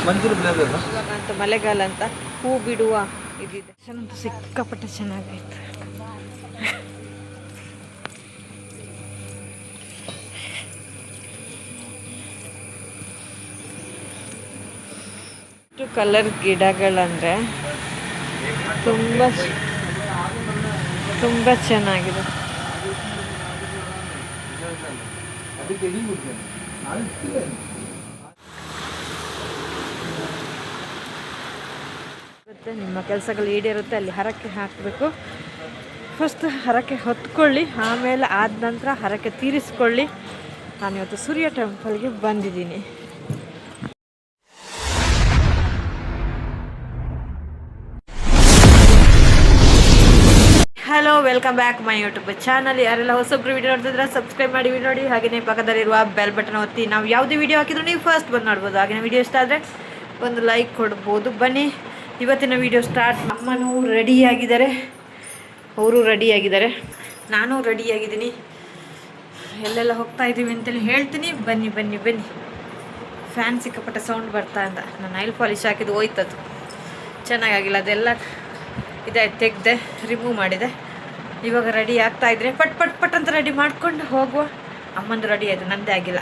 ಇವಾಗ ಅಂತ ಮಳೆಗಾಲ ಅಂತ ಹೂ ಬಿಡುವ ಇದಿದೆ. ಚೆನ್ನಾಗಿ ಸಿಕ್ಕಾಪಟ್ಟೆ ಚೆನ್ನಾಗಾಯ್ತು. ಕಲರ್ ಗಿಡಗಳಂದರೆ ತುಂಬ ತುಂಬ ಚೆನ್ನಾಗಿದೆ. ಮತ್ತು ನಿಮ್ಮ ಕೆಲಸಗಳು ಈಡೇರುತ್ತೆ, ಅಲ್ಲಿ ಹರಕೆ ಹಾಕಬೇಕು. ಫಸ್ಟ್ ಹರಕೆ ಹೊತ್ಕೊಳ್ಳಿ, ಆಮೇಲೆ ಆದ ನಂತರ ಹರಕೆ ತೀರಿಸ್ಕೊಳ್ಳಿ. ನಾನಿವತ್ತು ಸೂರ್ಯ ಟೆಂಪಲ್ಗೆ ಬಂದಿದ್ದೀನಿ. Hello, welcome back my YouTube channel. ಯಾರೆಲ್ಲ ಹೊಸೊಬ್ರು ವೀಡಿಯೋ ನೋಡ್ತಿದ್ರೆ ಸಬ್ಸ್ಕ್ರೈಬ್ ಮಾಡಿ ನೋಡಿ, ಹಾಗೆಯೇ ಪಕ್ಕದಲ್ಲಿರುವ ಬೆಲ್ ಬಟನ್ ಒತ್ತಿ ನಾವು ಯಾವುದೇ ವೀಡಿಯೋ ಹಾಕಿದ್ರು ನೀವು ಫಸ್ಟ್ ಬಂದು ನೋಡ್ಬೋದು. ಹಾಗೆಯೇ ವೀಡಿಯೋ ಇಷ್ಟ ಆದರೆ ಒಂದು ಲೈಕ್ ಕೊಡ್ಬೋದು. ಬನ್ನಿ ಇವತ್ತಿನ ವೀಡಿಯೋ ಸ್ಟಾರ್ಟ್. ಅಮ್ಮನೂ ರೆಡಿಯಾಗಿದ್ದಾರೆ, ಅವರು ರೆಡಿಯಾಗಿದ್ದಾರೆ, ನಾನು ರೆಡಿಯಾಗಿದ್ದೀನಿ. ಎಲ್ಲೆಲ್ಲ ಹೋಗ್ತಾ ಇದ್ದೀವಿ ಅಂತೇಳಿ ಹೇಳ್ತೀನಿ. ಬನ್ನಿ ಬನ್ನಿ ಬನ್ನಿ. ಫ್ಯಾನ್ ಸಿಕ್ಕಾಪಟ್ಟೆ ಸೌಂಡ್ ಬರ್ತಾ ಅಂತ ನಾನು ನೈಲ್ ಪಾಲಿಶ್ ಹಾಕಿದ್ದು ಹೋಯ್ತದು, ಚೆನ್ನಾಗಾಗಿಲ್ಲ. ಅದೆಲ್ಲ ಇದಾಯ್ತು, ತೆಗೆದೆ, ರಿಮೂವ್ ಮಾಡಿದೆ. ಇವಾಗ ರೆಡಿ ಆಗ್ತಾಯಿದ್ರೆ ಪಟ್ ಪಟ್ ಪಟ್ ಅಂತ ರೆಡಿ ಮಾಡ್ಕೊಂಡು ಹೋಗುವ. ಅಮ್ಮಂದು ರೆಡಿ ಆಯಿತು, ನನ್ನದೇ ಆಗಿಲ್ಲ.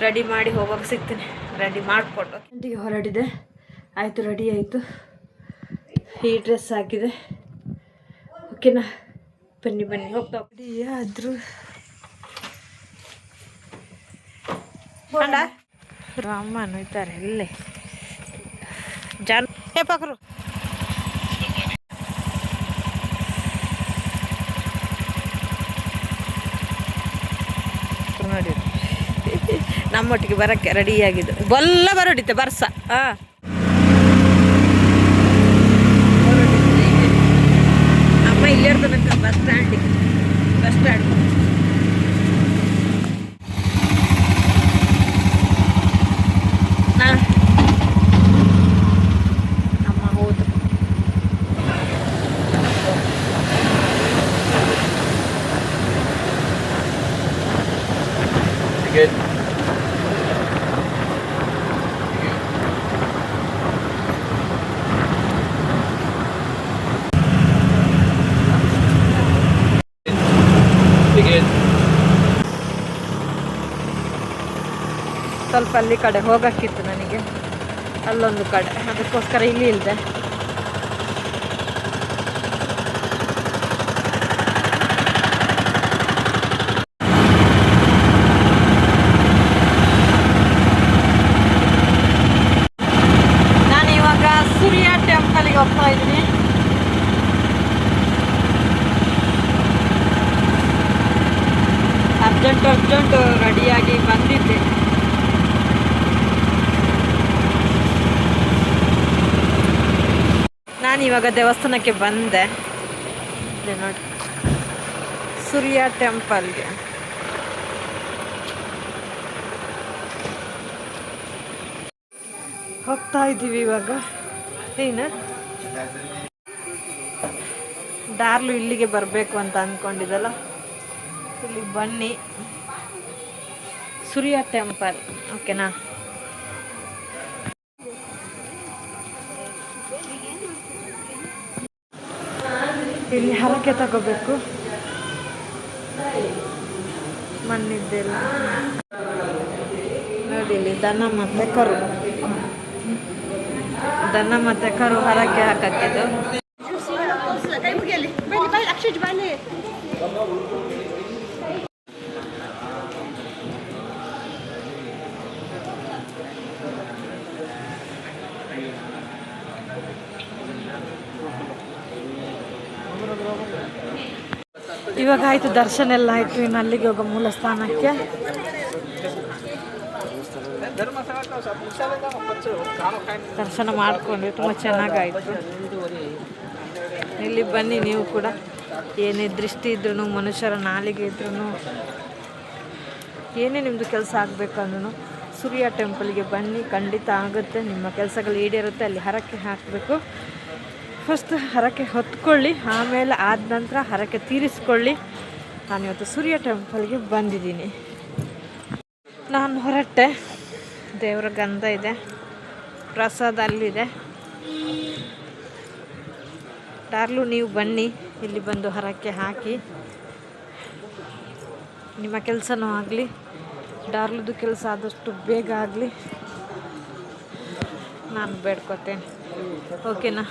ರೆಡಿ ಮಾಡಿ ಹೋಗುವಾಗ ಸಿಗ್ತೀನಿ, ರೆಡಿ ಮಾಡಿಕೊಂಡು. ಗಂಟೆಗೆ ಹೊರಡಿದೆ, ಆಯಿತು, ರೆಡಿ ಆಯಿತು. ಈ ಡ್ರೆಸ್ ಹಾಕಿದೆ, ಓಕೆನಾ? ಬನ್ನಿ ಬನ್ನಿ ಹೋಗ್ತಾ ಆದರೂ ರಾಮ ನೋಯ್ತಾರೆ ಇಲ್ಲೇ ಜಾನ್ ಪಾಕರು. ನೋಡಿ ನಮ್ಮೊಟ್ಟಿಗೆ ಬರೋಕ್ಕೆ ರೆಡಿಯಾಗಿದ್ದು ಬಲ್ಲ ಬರೋಡಿತ್ತೆ ಬರ್ಸ. ಹಾಂ, ಅಮ್ಮ ಇಲ್ಲೇ ಇರ್ತನಕ್ಕ ಬಸ್ ಸ್ಟ್ಯಾಂಡಿಗೆ. ಬಸ್ ಸ್ಟ್ಯಾಂಡ್ ಅಮ್ಮ ಹೋದ್ರು. ಸ್ವಲ್ಪ ಅಲ್ಲಿ ಕಡೆ ಹೋಗೋಕ್ಕಿತ್ತು ನನಗೆ, ಅಲ್ಲೊಂದು ಕಡೆ, ಅದಕ್ಕೋಸ್ಕರ ಇಲ್ಲಿ ಇಲ್ಲದೆ. ನಾನಿವಾಗ ಸೂರ್ಯ ಟೆಂಪಲ್ಗೆ ಹೋಗ್ತಾ ಇದ್ದೀನಿ. ಅರ್ಜೆಂಟ್ ರೆಡಿಯಾಗಿ ಬಂದಿದ್ದೆ. ನಾನಿವಾಗ ದೇವಸ್ಥಾನಕ್ಕೆ ಬಂದೆ ನೋಡಿ, ಸೂರ್ಯ ಟೆಂಪಲ್ಗೆ. ಹೋಗ್ತಾ ಇದ್ದೀವಿ ಇವಾಗ. ಏನು ಡಾರ್ಲು ಇಲ್ಲಿಗೆ ಬರಬೇಕು ಅಂತ ಅಂದ್ಕೊಂಡಿದ್ದಲ್ಲ, ಇಲ್ಲಿ ಬನ್ನಿ, ಸೂರ್ಯ ಟೆಂಪಲ್, ಓಕೆನಾ? ಇಲ್ಲಿ ಹರಕೆ ತಗೋಬೇಕು, ಮಣ್ಣಿದ್ದೆಲ್ಲ ನೋಡಿ. ಇಲ್ಲಿ ದನ ಮತ್ತು ಕರು, ದನ ಮತ್ತು ಕರು ಹರಕೆ ಹಾಕಕ್ಕಿದ್ದು. ಇವಾಗ ಆಯಿತು, ದರ್ಶನ ಎಲ್ಲ ಆಯಿತು. ಇನ್ನು ಅಲ್ಲಿಗೆ ಹೋಗೋ ಮೂಲ ಸ್ಥಾನಕ್ಕೆ. ದರ್ಶನ ಮಾಡಿಕೊಂಡ್ವಿ, ತುಂಬ ಚೆನ್ನಾಗಾಯಿತು. ಇಲ್ಲಿ ಬನ್ನಿ ನೀವು ಕೂಡ. ಏನೇ ದೃಷ್ಟಿ ಇದ್ರೂ, ಮನುಷ್ಯರ ನಾಲಿಗೆ ಇದ್ರೂ, ಏನೇ ನಿಮ್ಮದು ಕೆಲಸ ಆಗಬೇಕಂದ್ರೂ ಸೂರ್ಯ ಟೆಂಪಲ್ಗೆ ಬನ್ನಿ, ಖಂಡಿತ ಆಗುತ್ತೆ. ನಿಮ್ಮ ಕೆಲಸಗಳು ಈಡೇರುತ್ತೆ, ಅಲ್ಲಿ ಹರಕೆ ಹಾಕಬೇಕು. ಫಸ್ಟ್ ಹರಕೆ ಹೊತ್ಕೊಳ್ಳಿ, ಆಮೇಲೆ ಆದ ನಂತರ ಹರಕೆ ತೀರಿಸ್ಕೊಳ್ಳಿ. ನಾನಿವತ್ತು ಸೂರ್ಯ ಟೆಂಪಲ್ಗೆ ಬಂದಿದ್ದೀನಿ. ನಾನು ಹೊರಟೆ, ದೇವರ ಗಂಧ ಇದೆ, ಪ್ರಸಾದ ಅಲ್ಲಿದೆ. ಡಾರ್ಲು ನೀವು ಬನ್ನಿ, ಇಲ್ಲಿ ಬಂದು ಹರಕೆ ಹಾಕಿ ನಿಮ್ಮ ಕೆಲಸನೂ ಆಗಲಿ, ಡಾರ್ಲುದು ಕೆಲಸ ಆದಷ್ಟು ಬೇಗ ಆಗಲಿ ನಾನು ಬೇಡ್ಕೊತೇನೆ. ಓಕೆನಾ?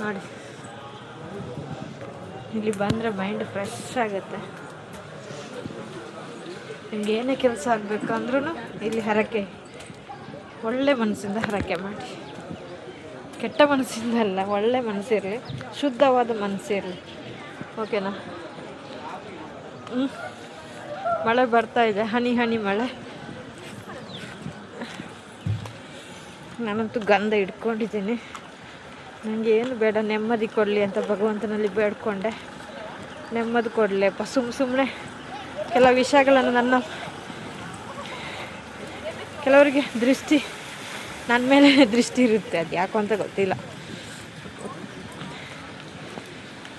ನೋಡಿ, ಇಲ್ಲಿ ಬಂದರೆ ಮೈಂಡ್ ಫ್ರೆಶ್ ಆಗುತ್ತೆ. ನಿಮ್ಗೆ ಏನೇ ಕೆಲಸ ಆಗಬೇಕಂದ್ರೂ ಇಲ್ಲಿ ಹರಕೆ ಒಳ್ಳೆ ಮನಸ್ಸಿಂದ ಹರಕೆ ಮಾಡಿ. ಕೆಟ್ಟ ಮನಸ್ಸಿಂದ ಅಲ್ಲ, ಒಳ್ಳೆ ಮನಸ್ಸಿರಲಿ, ಶುದ್ಧವಾದ ಮನಸ್ಸಿರಲಿ. ಓಕೆನಾ? ಮಳೆ ಬರ್ತಾ ಇದೆ, ಹನಿ ಹನಿ ಮಳೆ. ನಾನಂತೂ ಗಂಧ ಇಟ್ಕೊಂಡಿದ್ದೀನಿ. ನನಗೆ ಏನು ಬೇಡ, ನೆಮ್ಮದಿ ಕೊಡಲಿ ಅಂತ ಭಗವಂತನಲ್ಲಿ ಬೇಡ್ಕೊಂಡೆ. ನೆಮ್ಮದಿ ಕೊಡಲಿಪ್ಪ. ಸುಮ್ಮನೆ ಕೆಲವು ವಿಷಯಗಳನ್ನು ಕೆಲವರಿಗೆ ದೃಷ್ಟಿ ನನ್ನ ಮೇಲೆ ದೃಷ್ಟಿ ಇರುತ್ತೆ, ಅದು ಯಾಕೋ ಅಂತ ಗೊತ್ತಿಲ್ಲ.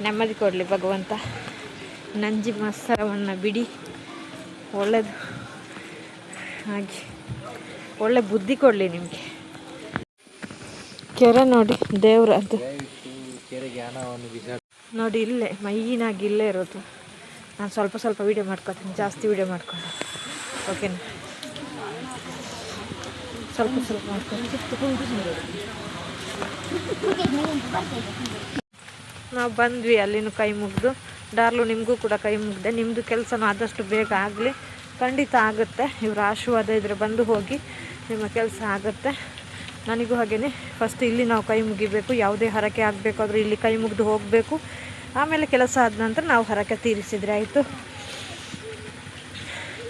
ನೆಮ್ಮದಿ ಕೊಡಲಿ ಭಗವಂತ. ನಂಜಿ ಮತ್ಸರವನ್ನು ಬಿಡಿ, ಒಳ್ಳೆಯದು ಹಾಗೆ ಒಳ್ಳೆ ಬುದ್ಧಿ ಕೊಡಲಿ ನಿಮಗೆ. ಕೆರೆ ನೋಡಿ, ದೇವ್ರದ್ದು ನೋಡಿ, ಇಲ್ಲೇ ಮೈನಾಗಿ ಇಲ್ಲೇ ಇರೋದು. ನಾನು ಸ್ವಲ್ಪ ವೀಡಿಯೋ ಮಾಡ್ಕೊತೀನಿ, ಜಾಸ್ತಿ ವೀಡಿಯೋ ಮಾಡ್ಕೊಂಡು. ಓಕೆನಾ? ಸ್ವಲ್ಪ ಮಾಡ್ಕೊಂಡು ನಾವು ಬಂದ್ವಿ. ಅಲ್ಲಿನೂ ಕೈ ಮುಗಿದು, ಡಾರ್ಲು ನಿಮಗೂ ಕೂಡ ಕೈ ಮುಗಿದೆ. ನಿಮ್ಮದು ಕೆಲಸನೂ ಆದಷ್ಟು ಬೇಗ ಆಗಲಿ, ಖಂಡಿತ ಆಗುತ್ತೆ. ಇವರ ಆಶೀರ್ವಾದ ಇದ್ದರೆ ಬಂದು ಹೋಗಿ, ನಿಮ್ಮ ಕೆಲಸ ಆಗುತ್ತೆ. ನನಗೂ ಹಾಗೆಯೇ ಫಸ್ಟ್ ಇಲ್ಲಿ ನಾವು ಕೈ ಮುಗಿಬೇಕು. ಯಾವುದೇ ಹರಕೆ ಆಗಬೇಕಾದ್ರೂ ಇಲ್ಲಿ ಕೈ ಮುಗಿದು ಹೋಗಬೇಕು. ಆಮೇಲೆ ಕೆಲಸ ಆದ ನಂತರ ನಾವು ಹರಕೆ ತೀರಿಸಿದರೆ ಆಯಿತು.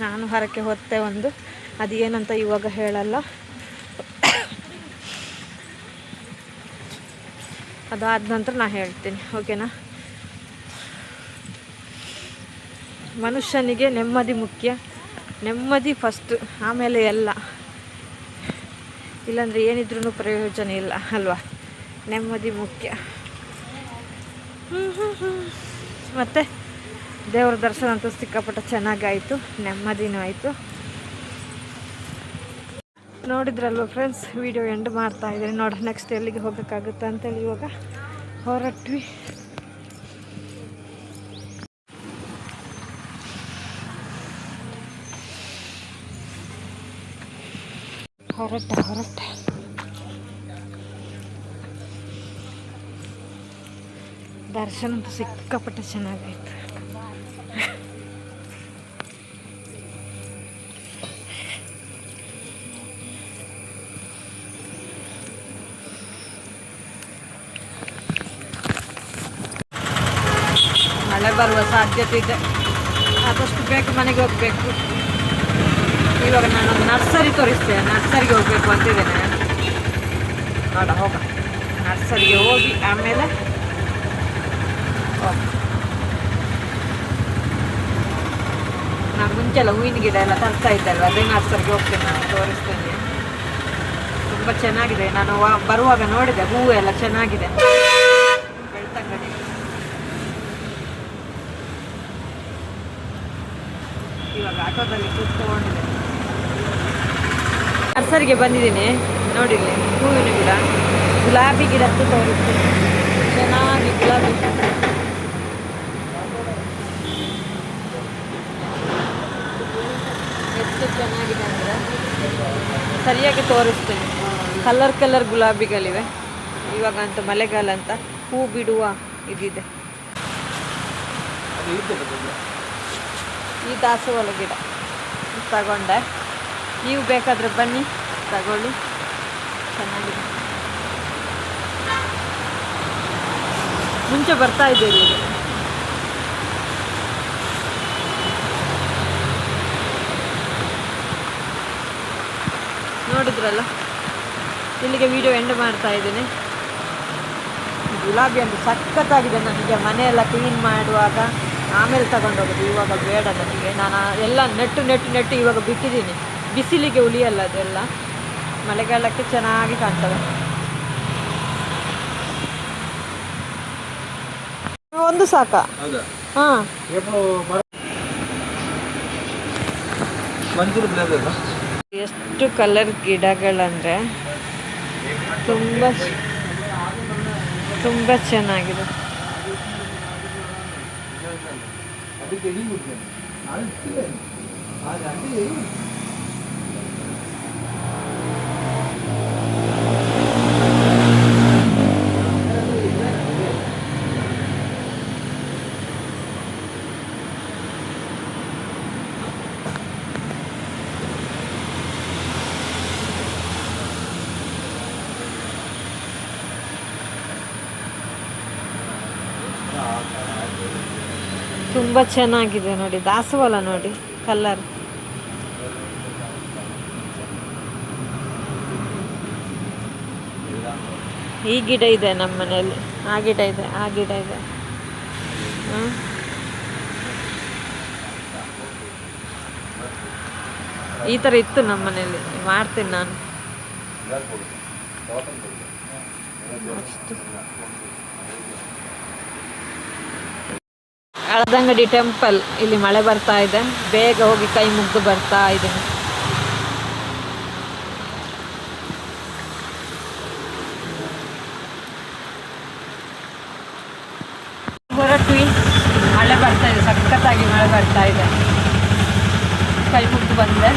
ನಾನು ಹರಕೆ ಹೊತ್ತೆ ಒಂದು, ಅದು ಏನಂತ ಇವಾಗ ಹೇಳಲ್ಲ. ಅದಾದ ನಂತರ ನಾನು ಹೇಳ್ತೀನಿ. ಓಕೆನಾ? ಮನುಷ್ಯನಿಗೆ ನೆಮ್ಮದಿ ಮುಖ್ಯ. ನೆಮ್ಮದಿ ಫಸ್ಟ್, ಆಮೇಲೆ ಎಲ್ಲ. ಇಲ್ಲಾಂದರೆ ಏನಿದ್ರೂ ಪ್ರಯೋಜನ ಇಲ್ಲ ಅಲ್ವಾ? ನೆಮ್ಮದಿ ಮುಖ್ಯ. ಮತ್ತು ದೇವರ ದರ್ಶನ ಅಂತೂ ಸಿಕ್ಕಾಪಟ್ಟೆ ಚೆನ್ನಾಗಾಯಿತು, ನೆಮ್ಮದಿನೂ ಆಯಿತು. ನೋಡಿದ್ರಲ್ವ ಫ್ರೆಂಡ್ಸ್, ವಿಡಿಯೋ ಎಂಡ್ ಮಾಡ್ತಾಯಿದ್ದೀನಿ. ನೋಡಿ, ನೆಕ್ಸ್ಟ್ ಎಲ್ಲಿಗೆ ಹೋಗೋಕ್ಕಾಗುತ್ತೆ ಅಂತೇಳಿ ಇವಾಗ ಹೊರಟ್ವಿ. ಹೊರಟೆ ದರ್ಶನ ಅಂತೂ ಸಿಕ್ಕಾಪಟ್ಟೆ ಚೆನ್ನಾಗಾಯಿತು. ಮಳೆ ಬರುವ ಸಾಧ್ಯತೆ ಇದೆ, ಆದಷ್ಟು ಬೇಗ ಮನೆಗೆ ಹೋಗಬೇಕು. ಇವಾಗ ನಾನೊಂದು ನರ್ಸರಿ ತೋರಿಸ್ತೇನೆ, ನರ್ಸರಿಗೆ ಹೋಗಬೇಕು ಅಂತಿದ್ದೇನೆ. ನೋಡ, ಹೋಗ ನರ್ಸರಿಗೆ ಹೋಗಿ ಆಮೇಲೆ ನಾನು ಮುಂಚೆಲ್ಲ ಹೂವಿನ ಗಿಡ ಎಲ್ಲ ತರ್ತಾ ಇದ್ದಲ್ವ, ಅದೇ ನರ್ಸರಿಗೆ ಹೋಗ್ತೇನೆ. ನಾನು ತೋರಿಸ್ತೇನೆ, ತುಂಬ ಚೆನ್ನಾಗಿದೆ. ನಾನು ಬರುವಾಗ ನೋಡಿದೆ, ಹೂವು ಎಲ್ಲ ಚೆನ್ನಾಗಿದೆ, ಬೆಳ್ತಂಗಡಿ. ಇವಾಗ ಆಟೋದಲ್ಲಿ ಕೂತ್ಕೊಂಡಿದೆ. ನರ್ಸರಿಗೆ ಬಂದಿದ್ದೀನಿ. ನೋಡಿಲ್ಲ, ಹೂವಿನ ಗಿಡ, ಗುಲಾಬಿ ಗಿಡ ಅಂತ ತೋರಿಸ್ತೀನಿ. ಚೆನ್ನಾಗಿ ಗುಲಾಬಿ ಎಷ್ಟು ಚೆನ್ನಾಗಿದೆ ಅಂದರೆ ಸರಿಯಾಗಿ ತೋರಿಸ್ತೀನಿ. ಕಲರ್ ಗುಲಾಬಿಗಳಿವೆ. ಇವಾಗ ಅಂತ ಮಳೆಗಾಲ ಅಂತ ಹೂ ಬಿಡುವ ಇದಿದೆ. ಈ ದಾಸವಾಳ ಗಿಡ ತಗೊಂಡೆ. ನೀವು ಬೇಕಾದರೆ ಬನ್ನಿ ತಗೊಳ್ಳಿ, ಚೆನ್ನಾಗಿದೆ. ಮುಂಚೆ ಬರ್ತಾ ಇದ್ದೆ ಇಲ್ಲಿಗೆ. ನೋಡಿದ್ರಲ್ಲ, ಇಲ್ಲಿಗೆ ವಿಡಿಯೋ ಎಂಡ್ ಮಾಡ್ತಾ ಇದ್ದೀನಿ. ಗುಲಾಬಿ ಅಂತ ಸಖತ್ತಾಗಿದೆ. ನನಗೆ ಮನೆಯೆಲ್ಲ ಕ್ಲೀನ್ ಮಾಡುವಾಗ ಆಮೇಲೆ ತಗೊಂಡೋಗೋದು, ಇವಾಗ ಬೇಡ ನನಗೆ. ನಾನು ಎಲ್ಲ ನೆಟ್ಟು ಇವಾಗ ಬಿಟ್ಟಿದ್ದೀನಿ. ಬಿಸಿಲಿಗೆ ಉಳಿಯಲ್ಲ ಅದೆಲ್ಲ, ಮಳೆಗಾಲಕ್ಕೆ ಚೆನ್ನಾಗಿ ಕಾಣ್ತವೆ. ಒಂದು ಸಾಕ? ಹಾಂ, ಎಷ್ಟು ಕಲರ್ ಗಿಡಗಳಂದರೆ ತುಂಬ ತುಂಬ ಚೆನ್ನಾಗಿದೆ. ತುಂಬ ಚೆನ್ನಾಗಿದೆ ನೋಡಿ, ದಾಸವಾಳ ನೋಡಿ ಕಲರ್. ಈ ಗಿಡ ಇದೆ ನಮ್ಮ ಮನೆಯಲ್ಲಿ, ಆ ಗಿಡ ಇದೆ, ಆ ಗಿಡ ಇದೆ. ಈ ಥರ ಇತ್ತು ನಮ್ಮ ಮನೆಯಲ್ಲಿ, ಮಾಡ್ತೀನಿ ನಾನು ಅಷ್ಟು. ಹಳದಂಗಡಿ ಟೆಂಪಲ್, ಇಲ್ಲಿ ಮಳೆ ಬರ್ತಾ ಇದೆ, ಬೇಗ ಹೋಗಿ ಕೈ ಮುಗ್ದು ಬರ್ತಾ ಇದ್ದೀನಿ. ಹೊರಟ್ವಿ, ಮಳೆ ಬರ್ತಾ ಇದೆ, ಸಖತ್ತಾಗಿ ಮಳೆ ಬರ್ತಾ ಇದೆ, ಕೈ ಮುಗ್ದು ಬಂದೆ.